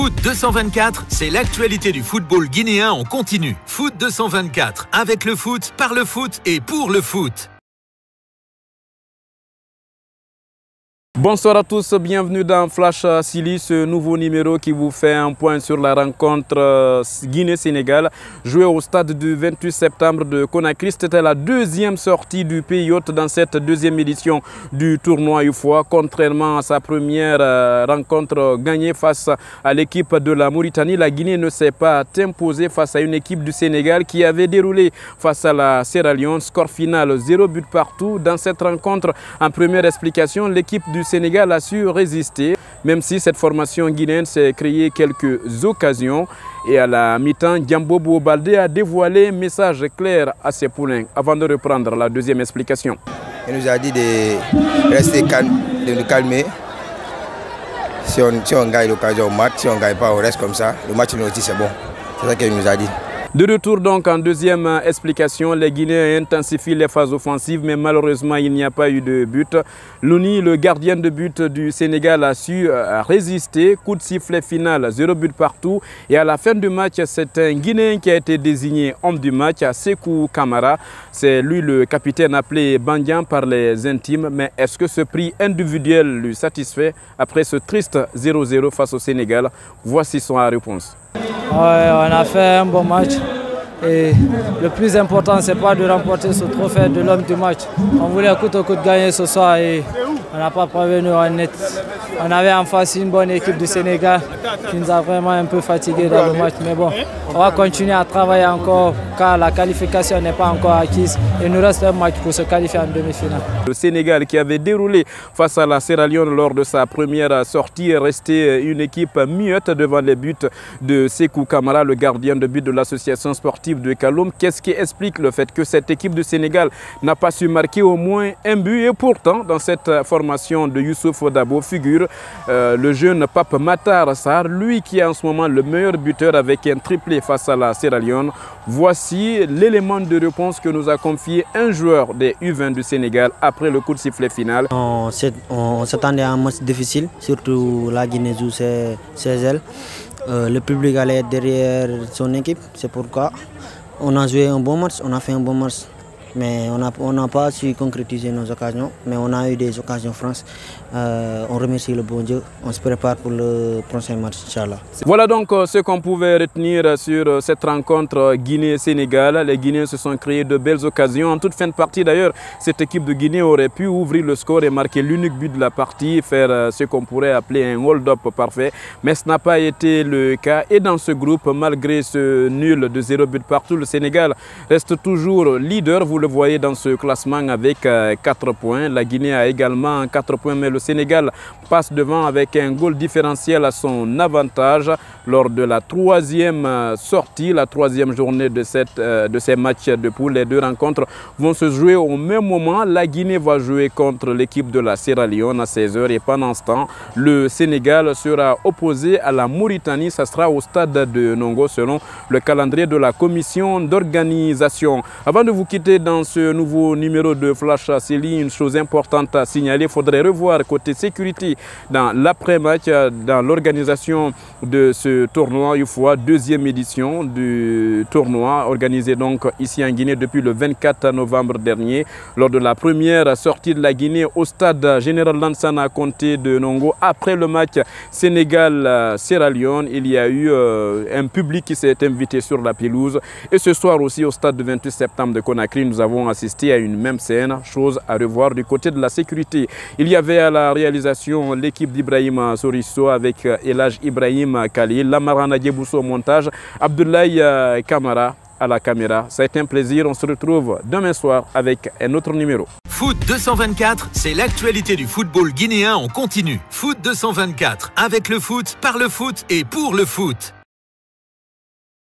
Foot 224, c'est l'actualité du football guinéen en continu. Foot 224, avec le foot, par le foot et pour le foot. Bonsoir à tous, bienvenue dans Flash Silly, ce nouveau numéro qui vous fait un point sur la rencontre Guinée-Sénégal jouée au stade du 28 septembre de Conakry. C'était la deuxième sortie du pays hôte dans cette deuxième édition du tournoi UFOA. Contrairement à sa première rencontre gagnée face à l'équipe de la Mauritanie, la Guinée ne s'est pas imposée face à une équipe du Sénégal qui avait déroulé face à la Sierra Leone. Score final 0 but partout. Dans cette rencontre, en première explication, l'équipe du Sénégal a su résister, même si cette formation guinéenne s'est créée quelques occasions. Et à la mi-temps, Diambo Baldé a dévoilé un message clair à ses poulains avant de reprendre la deuxième explication. Il nous a dit de rester calme, de nous calmer. Si on gagne l'occasion au match, si on ne gagne pas, on reste comme ça. Le match nous aussi, c'est bon. C'est ça qu'il nous a dit. De retour donc en deuxième explication, les Guinéens intensifient les phases offensives, mais malheureusement il n'y a pas eu de but. Louni, le gardien de but du Sénégal, a su résister. Coup de sifflet final, 0 but partout. Et à la fin du match, c'est un Guinéen qui a été désigné homme du match, Sékou Kamara. C'est lui le capitaine appelé Bandian par les intimes. Mais est-ce que ce prix individuel lui satisfait après ce triste 0-0 face au Sénégal? Voici son réponse. Ouais, on a fait un bon match et le plus important, c'est pas de remporter ce trophée de l'homme du match. On voulait coûte que coûte gagner ce soir et on n'a pas parvenu en net. On avait en face une bonne équipe du Sénégal qui nous a vraiment un peu fatigués dans le match. Mais bon, on va continuer à travailler encore car la qualification n'est pas encore acquise. Il nous reste un match pour se qualifier en demi-finale. Le Sénégal qui avait déroulé face à la Sierra Leone lors de sa première sortie est resté une équipe muette devant les buts de Sékou Kamara, le gardien de but de l'association sportive de Kaloum. Qu'est-ce qui explique le fait que cette équipe du Sénégal n'a pas su marquer au moins un but? Et pourtant, dans cette formation de Youssouf Dabo figure le jeune Pape Matar Sarr, lui qui est en ce moment le meilleur buteur avec un triplé face à la Sierra Leone. Voici l'élément de réponse que nous a confié un joueur des U20 du Sénégal après le coup de sifflet final. On s'attendait à un match difficile, surtout la Guinée joue ses ailes. Le public allait être derrière son équipe, c'est pourquoi on a joué un bon match, on a fait un bon match. Mais on n'a pas su concrétiser nos occasions, mais on a eu des occasions franches. On remercie le bon Dieu, on se prépare pour le prochain match, Inch'Allah. Voilà donc ce qu'on pouvait retenir sur cette rencontre Guinée-Sénégal. Les Guinéens se sont créés de belles occasions. En toute fin de partie d'ailleurs, cette équipe de Guinée aurait pu ouvrir le score et marquer l'unique but de la partie, faire ce qu'on pourrait appeler un hold-up parfait. Mais ce n'a pas été le cas. Et dans ce groupe, malgré ce nul de 0 but partout, le Sénégal reste toujours leader. Vous le voyez dans ce classement avec 4 points. La Guinée a également 4 points, mais le Sénégal passe devant avec un goal différentiel à son avantage lors de la troisième sortie, la troisième journée de ces matchs de poule. Les deux rencontres vont se jouer au même moment. La Guinée va jouer contre l'équipe de la Sierra Leone à 16 h et pendant ce temps, le Sénégal sera opposé à la Mauritanie. Ça sera au stade de Nongo selon le calendrier de la commission d'organisation. Avant de vous quitter dans ce nouveau numéro de Flash Silly, une chose importante à signaler, il faudrait revoir côté sécurité dans l'après-match, dans l'organisation de ce tournoi UFOA, deuxième édition du tournoi organisé donc ici en Guinée depuis le 24 novembre dernier. Lors de la première sortie de la Guinée au stade Général Lansana à Conté de Nongo, après le match Sénégal-Sierra Leone, il y a eu un public qui s'est invité sur la pelouse. Et ce soir aussi au stade du 28 septembre de Conakry, nous avons assisté à une même scène, chose à revoir du côté de la sécurité. Il y avait à la réalisation l'équipe d'Ibrahim Sorisso avec Elhaj Ibrahim Khalil, Lamarana Djebousso au montage, Abdoulaye Kamara à la caméra. Ça a été un plaisir, on se retrouve demain soir avec un autre numéro. Foot 224, c'est l'actualité du football guinéen en continu. Foot 224, avec le foot, par le foot et pour le foot.